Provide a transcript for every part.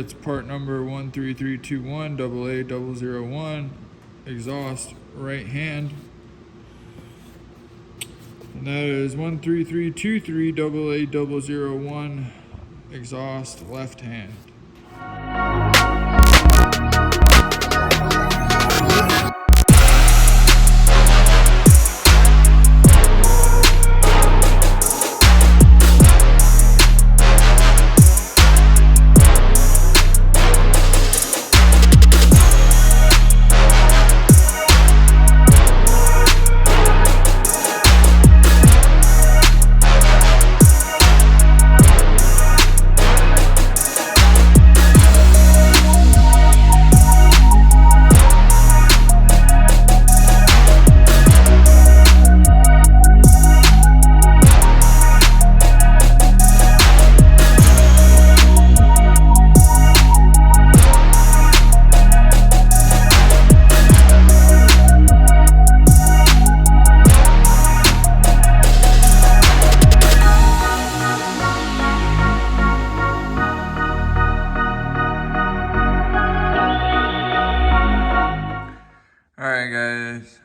It's part number 13321 AA001, exhaust right hand. And that is 13323 AA001, exhaust left hand. Alright guys,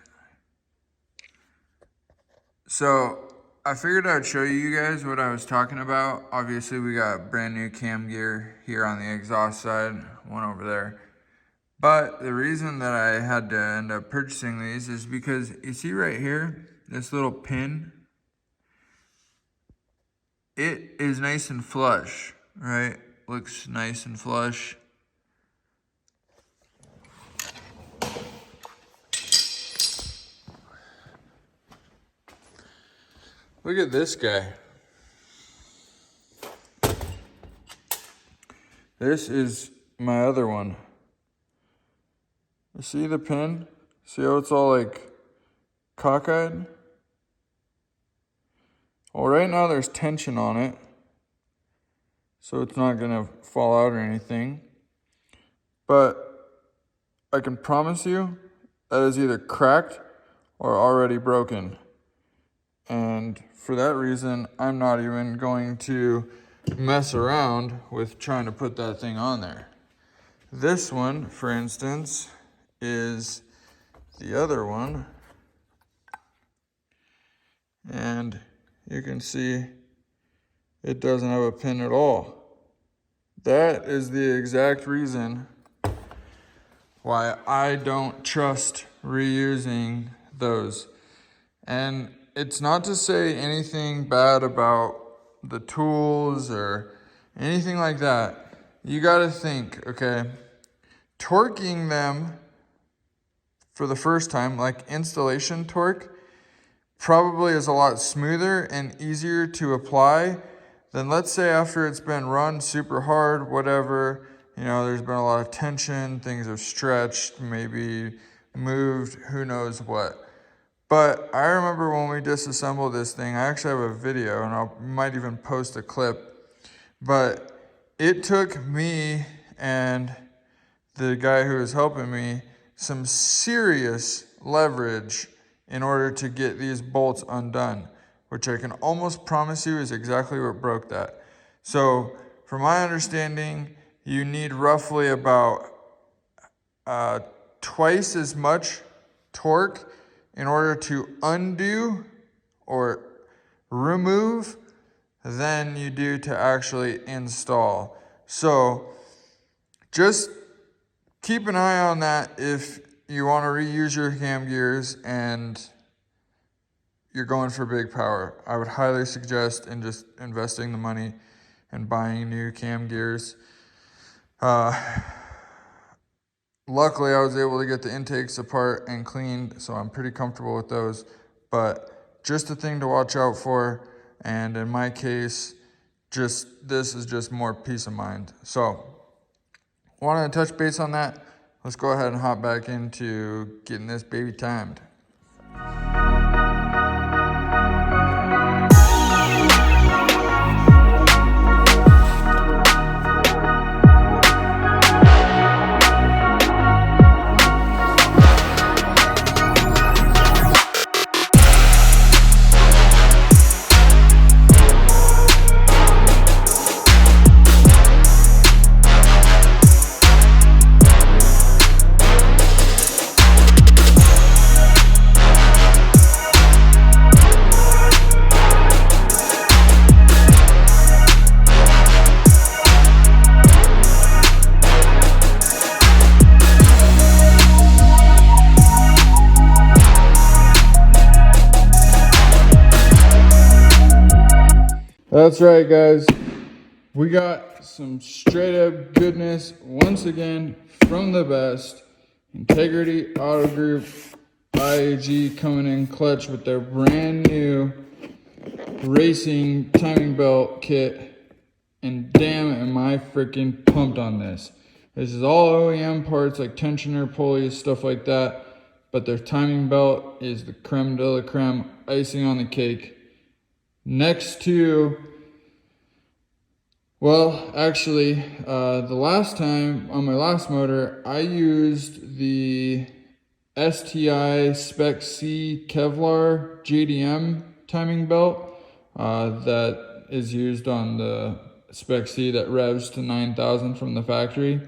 so I figured I'd show you guys what I was talking about. Obviously we got brand new cam gear here on the exhaust side, one over there. But the reason that I had to end up purchasing these is because you see right here, this little pin, it is nice and flush, right? Looks nice and flush. Look at this guy. This is my other one. You see the pin? See how it's all like cockeyed? Well, right now there's tension on it, so it's not gonna fall out or anything. But I can promise you that is either cracked or already broken. And for that reason, I'm not even going to mess around with trying to put that thing on there. This one, for instance, is the other one. And you can see it doesn't have a pin at all. That is the exact reason why I don't trust reusing those. And it's not to say anything bad about the tools or anything like that. You gotta think, okay, torquing them for the first time, like installation torque, probably is a lot smoother and easier to apply than, let's say, after it's been run super hard, whatever, you know, there's been a lot of tension, things have stretched, maybe moved, who knows what. But I remember when we disassembled this thing, I actually have a video, and I might even post a clip, but it took me and the guy who was helping me some serious leverage in order to get these bolts undone, which I can almost promise you is exactly what broke that. So from my understanding, you need roughly about twice as much torque in order to undo or remove than you do to actually install. So just keep an eye on that if you want to reuse your cam gears and you're going for big power. I would highly suggest in just investing the money and buying new cam gears. Luckily, I was able to get the intakes apart and cleaned, so I'm pretty comfortable with those. But just a thing to watch out for, and in my case, this is just more peace of mind. So, wanted to touch base on that. Let's go ahead and hop back into getting this baby timed. That's right, guys. We got some straight up goodness once again from the best. Integrity Auto Group IAG coming in clutch with their brand new racing timing belt kit. And damn, am I freaking pumped on this. This is all OEM parts like tensioner, pulleys, stuff like that. But their timing belt is the creme de la creme, icing on the cake. Next to, well, actually, the last time on my last motor, I used the STI Spec C Kevlar JDM timing belt that is used on the Spec C that revs to 9,000 from the factory.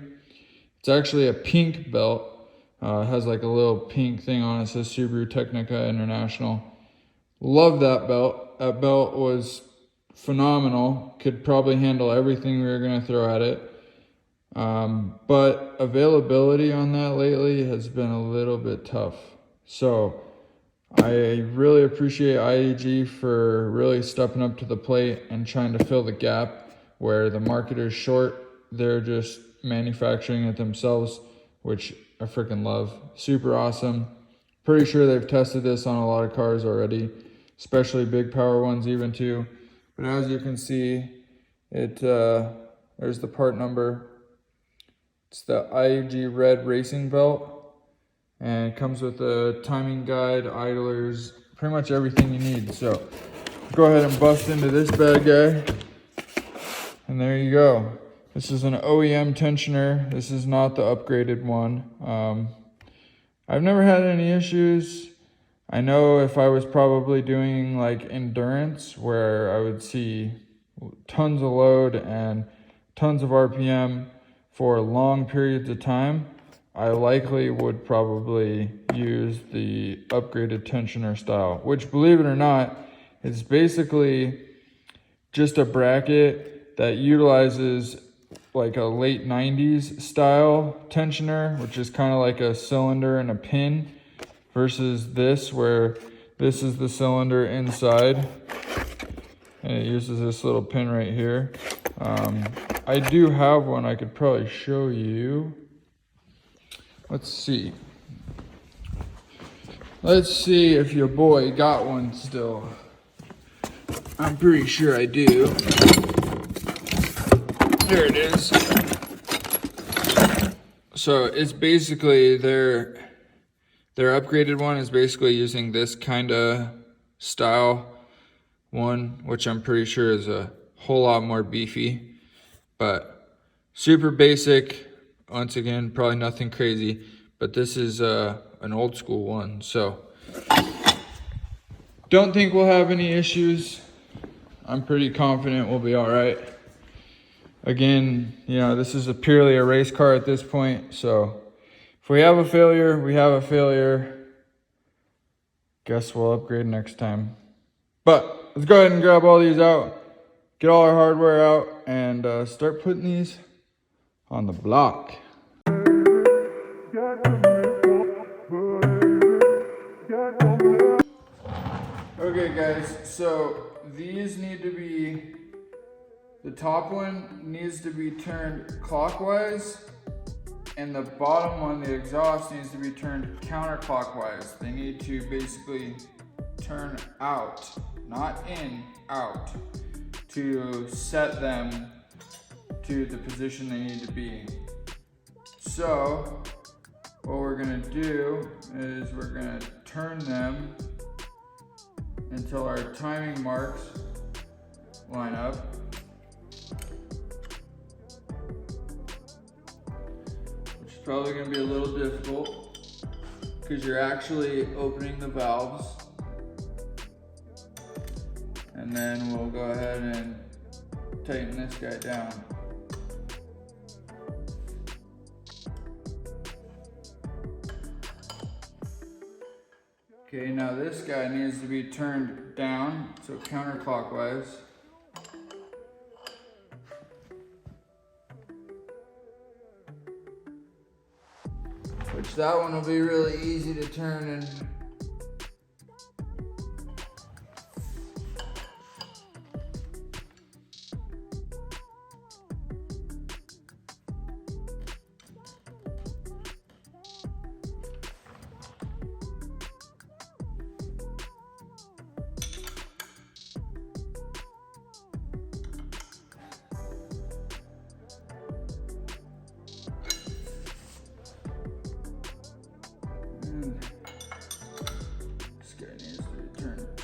It's actually a pink belt. It has like a little pink thing on it. It says Subaru Technica International. Love that belt. That belt was phenomenal. Could probably handle everything we were going to throw at it. But availability on that lately has been a little bit tough. So I really appreciate IAG for really stepping up to the plate and trying to fill the gap where the market is short. They're just manufacturing it themselves, which I freaking love. Super awesome. Pretty sure they've tested this on a lot of cars already, especially big power ones even too. But as you can see, there's the part number. It's the IAG red racing belt, and it comes with a timing guide, idlers, pretty much everything you need. So go ahead and bust into this bad guy, and there you go. This is an OEM tensioner. This is not the upgraded one. I've never had any issues. I know if I was probably doing like endurance where I would see tons of load and tons of RPM for long periods of time, I likely would probably use the upgraded tensioner style, which, believe it or not, is basically just a bracket that utilizes like a late 90s style tensioner, which is kind of like a cylinder and a pin, versus this where this is the cylinder inside and it uses this little pin right here. I do have one I could probably show you. Let's see if your boy got one still. I'm pretty sure I do. There it is. So it's basically their upgraded one is basically using this kind of style one, which I'm pretty sure is a whole lot more beefy, but super basic. Once again, probably nothing crazy, but this is an old school one, so don't think we'll have any issues. I'm pretty confident we'll be all right. Again, you know, this is purely a race car at this point, so if we have a failure, we have a failure. Guess we'll upgrade next time. But let's go ahead and grab all these out, get all our hardware out, and start putting these on the block. Okay guys, so these need to be, the top one needs to be turned clockwise, and the bottom one, the exhaust, needs to be turned counterclockwise. They need to basically turn out, not in, out, to set them to the position they need to be. So what we're gonna do is we're gonna turn them until our timing marks line up. Which is probably gonna be a little difficult because you're actually opening the valves. And then we'll go ahead and tighten this guy down. Okay, now this guy needs to be turned down, so counterclockwise. Which that one will be really easy to turn and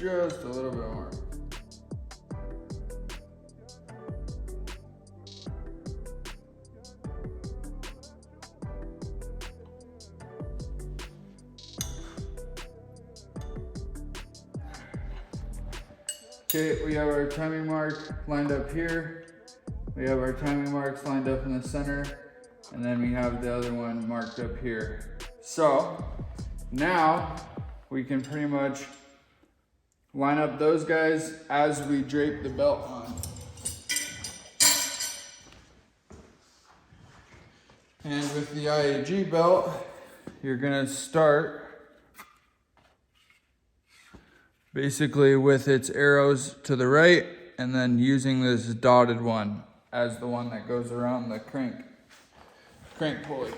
just a little bit more. Okay, we have our timing mark lined up here. We have our timing marks lined up in the center, and then we have the other one marked up here. So now we can pretty much line up those guys as we drape the belt on. And with the IAG belt, you're gonna start basically with its arrows to the right, and then using this dotted one as the one that goes around the crank pulley.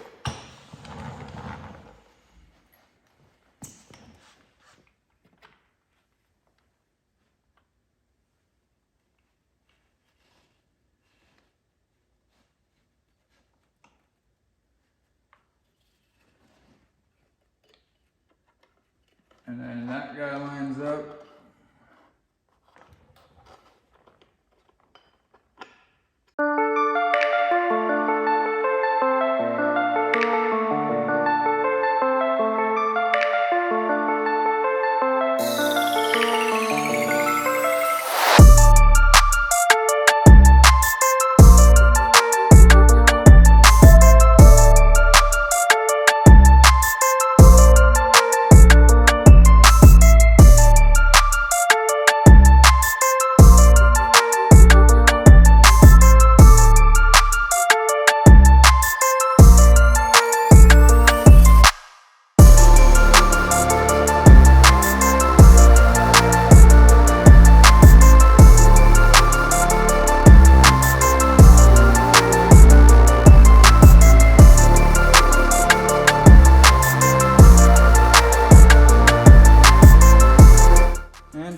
And then that guy lines up.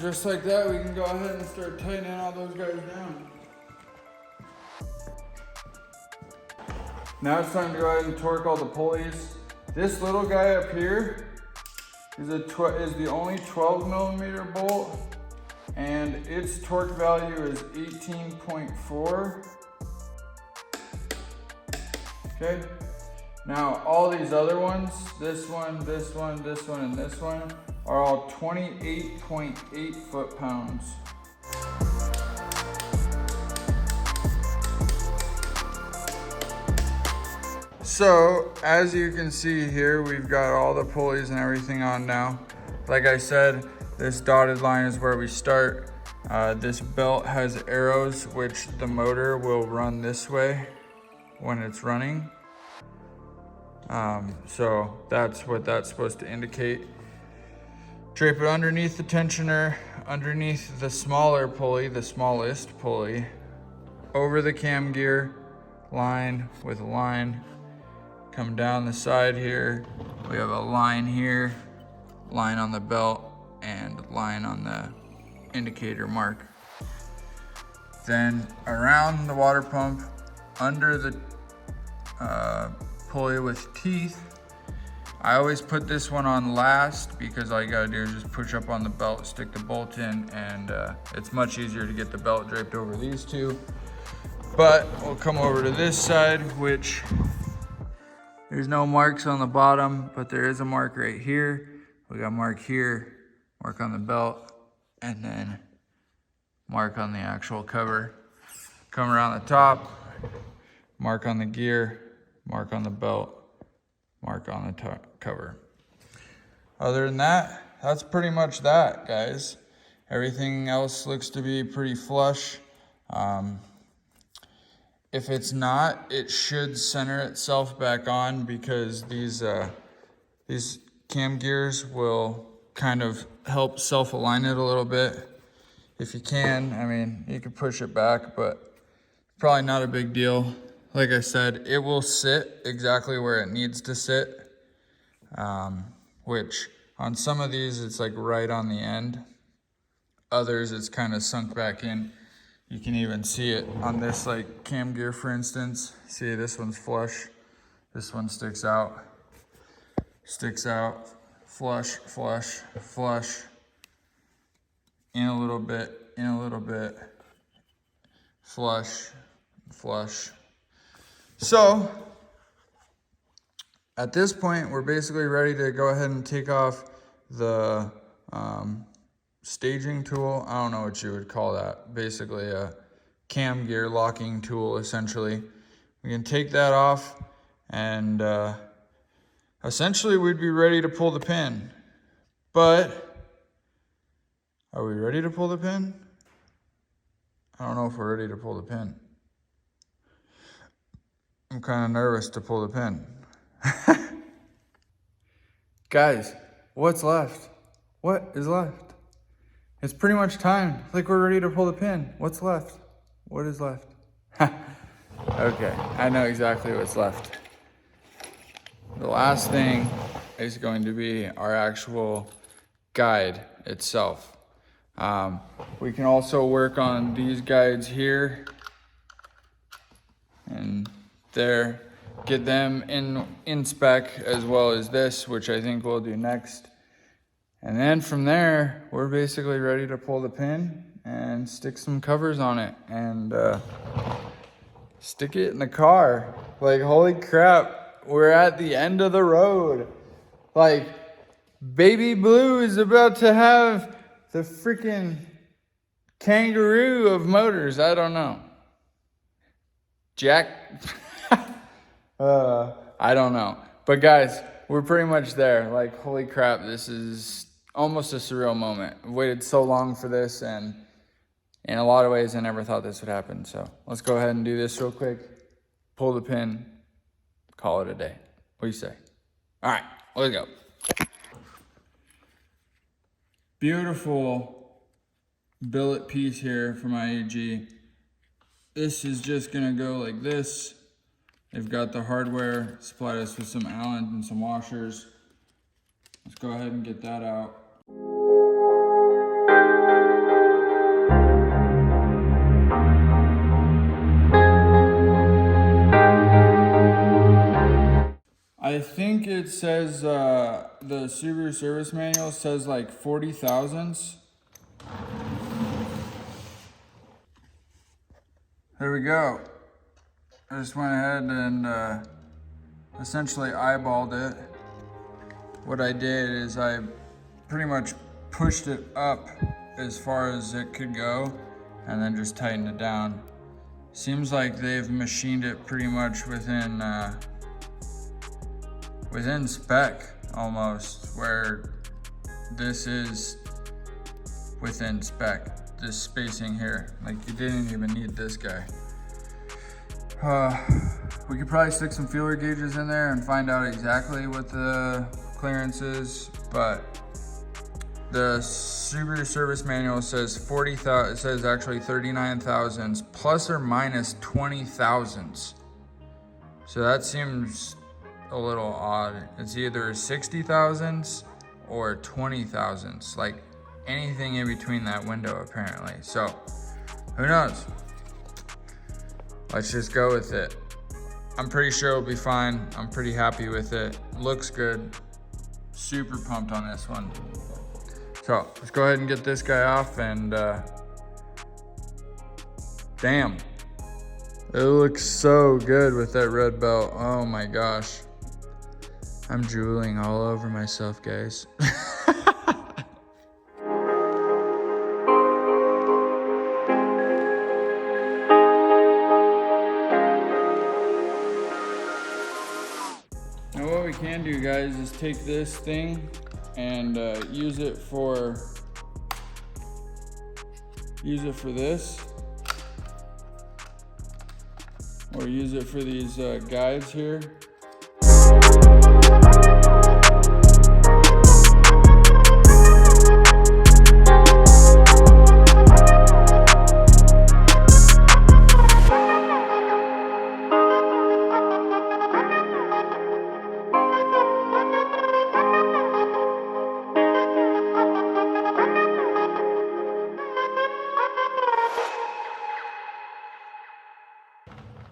Just like that, we can go ahead and start tightening all those guys down. Now it's time to go ahead and torque all the pulleys. This little guy up here is the only 12 millimeter bolt, and its torque value is 18.4. Okay. Now all these other ones, this one, this one, this one, and this one, are all 28.8 foot-pounds. So, as you can see here, we've got all the pulleys and everything on now. Like I said, this dotted line is where we start. This belt has arrows, which the motor will run this way when it's running. So that's what that's supposed to indicate. Drape it underneath the tensioner, underneath the smaller pulley, the smallest pulley, over the cam gear, line with a line. Come down the side here. We have a line here, line on the belt, and line on the indicator mark. Then around the water pump, under the pulley with teeth. I always put this one on last because all you gotta do is just push up on the belt, stick the bolt in, and it's much easier to get the belt draped over these two. But we'll come over to this side, which there's no marks on the bottom, but there is a mark right here. We got mark here, mark on the belt, and then mark on the actual cover. Come around the top, mark on the gear, mark on the belt, mark on the cover. Other than that, that's pretty much that, guys. Everything else looks to be pretty flush. If it's not, it should center itself back on because these cam gears will kind of help self-align it a little bit. If you can, I mean, you can push it back, but probably not a big deal. Like I said, it will sit exactly where it needs to sit, which on some of these, it's like right on the end. Others, it's kind of sunk back in. You can even see it on this like cam gear, for instance. See, this one's flush. This one sticks out, flush, flush, flush. in a little bit, in a little bit, flush, flush. So at this point, we're basically ready to go ahead and take off the staging tool. I don't know what you would call that. Basically a cam gear locking tool, essentially. We can take that off and essentially we'd be ready to pull the pin. But are we ready to pull the pin? I don't know if we're ready to pull the pin. I'm kind of nervous to pull the pin. Guys, what's left? What is left? It's pretty much time. Like we're ready to pull the pin. What's left? What is left? Okay, I know exactly what's left. The last thing is going to be our actual guide itself. We can also work on these guides here and there, get them in spec as well as this, which I think we'll do next. And then from there, we're basically ready to pull the pin and stick some covers on it and stick it in the car. Like, holy crap, we're at the end of the road. Like, Baby Blue is about to have the freaking kangaroo of motors. I don't know. Jack? I don't know. But guys, we're pretty much there. Like, holy crap, this is almost a surreal moment. I've waited so long for this, and in a lot of ways, I never thought this would happen. So let's go ahead and do this real quick. Pull the pin, call it a day. What do you say? All right, let's go. Beautiful billet piece here from IAG. This is just gonna go like this. They've got the hardware, supplied us with some Allen and some washers. Let's go ahead and get that out. I think it says, the Subaru service manual says like 40 thousandths. There we go. I just went ahead and essentially eyeballed it. What I did is I pretty much pushed it up as far as it could go and then just tightened it down. Seems like they've machined it pretty much within spec almost, where this is within spec, this spacing here. Like, you didn't even need this guy. We could probably stick some feeler gauges in there and find out exactly what the clearance is, but the Subaru service manual says 40,000, it says actually 39 thousandths plus or minus 20 thousandths. So that seems a little odd. It's either 60 thousandths or 20 thousandths, like anything in between that window apparently. So who knows? Let's just go with it. I'm pretty sure it'll be fine. I'm pretty happy with it. Looks good. Super pumped on this one. So let's go ahead and get this guy off and damn. It looks so good with that red belt. Oh my gosh. I'm drooling all over myself, guys. Now what we can do, guys, is take this thing and use it for this, or use it for these guides here.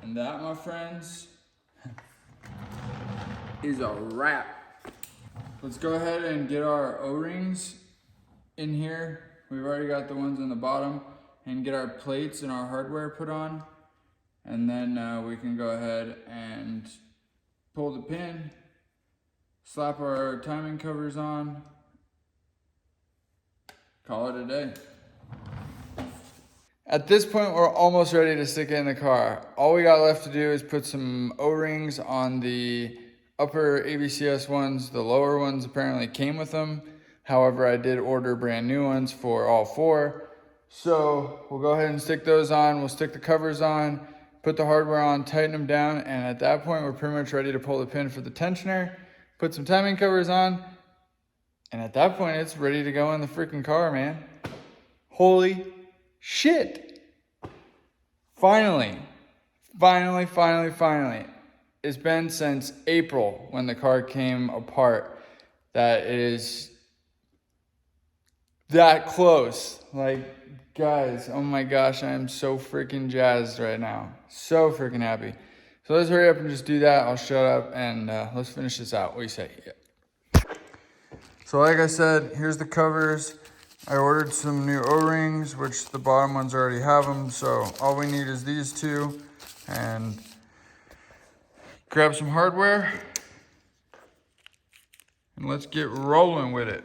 And that, my friends, is a wrap. Let's go ahead and get our O-rings in here. We've already got the ones on the bottom, and get our plates and our hardware put on. And then we can go ahead and pull the pin, slap our timing covers on, call it a day. At this point, we're almost ready to stick it in the car. All we got left to do is put some O-rings on the upper ABCS ones. The lower ones apparently came with them. However, I did order brand new ones for all four. So we'll go ahead and stick those on. We'll stick the covers on, put the hardware on, tighten them down. And at that point, we're pretty much ready to pull the pin for the tensioner, put some timing covers on. And at that point, it's ready to go in the freaking car, man. Holy shit. Finally. It's been since April when the car came apart that it is that close. Like, guys, oh my gosh, I am so freaking jazzed right now. So freaking happy. So let's hurry up and just do that. I'll shut up and let's finish this out. What do you say? Yeah. So like I said, here's the covers. I ordered some new O-rings, which the bottom ones already have them. So all we need is these two, and grab some hardware and let's get rolling with it.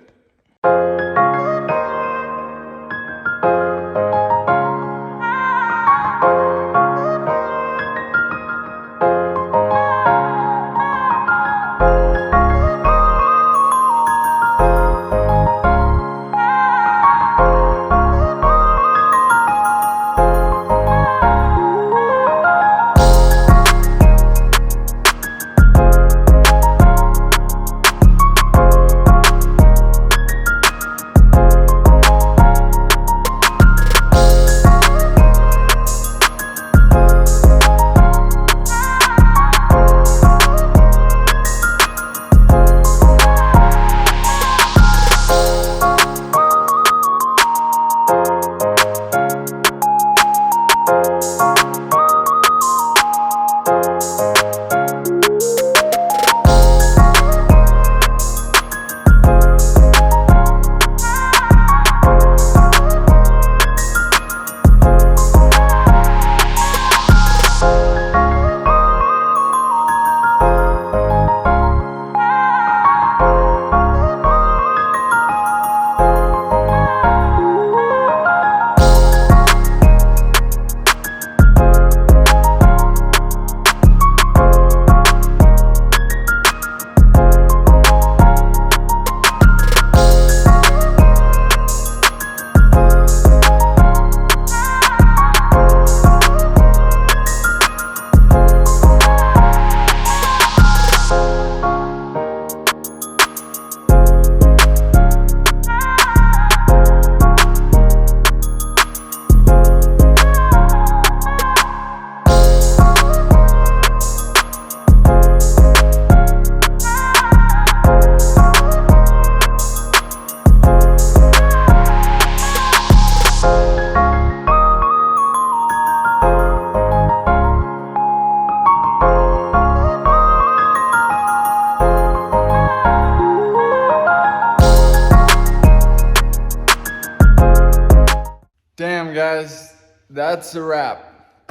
Damn, guys, that's a wrap.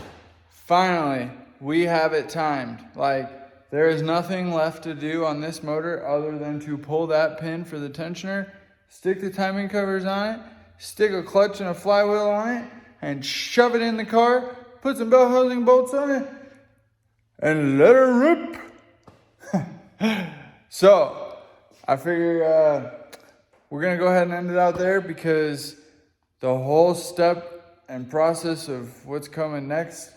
Finally, we have it timed. Like, there is nothing left to do on this motor other than to pull that pin for the tensioner, stick the timing covers on it, stick a clutch and a flywheel on it, and shove it in the car, put some bell housing bolts on it, and let her rip. So, I figure we're gonna go ahead and end it out there because the whole step and process of what's coming next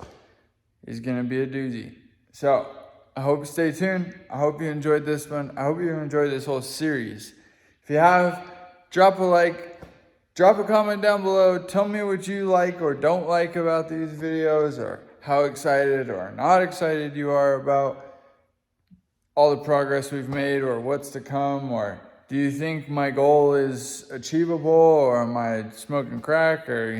is gonna be a doozy. So, I hope you stay tuned. I hope you enjoyed this one. I hope you enjoyed this whole series. If you have, drop a like, drop a comment down below. Tell me what you like or don't like about these videos, or how excited or not excited you are about all the progress we've made or what's to come, or do you think my goal is achievable, or am I smoking crack, or,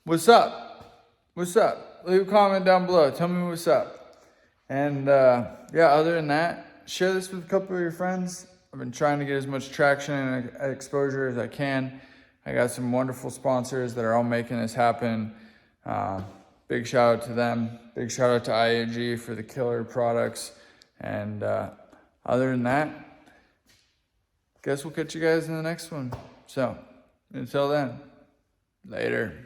what's up? What's up? Leave a comment down below. Tell me what's up. And yeah, other than that, share this with a couple of your friends. I've been trying to get as much traction and exposure as I can I got some wonderful sponsors that are all making this happen. Big shout out to them. Big shout out to IAG for the killer products. And other than that, guess we'll catch you guys in the next one. So until then, later.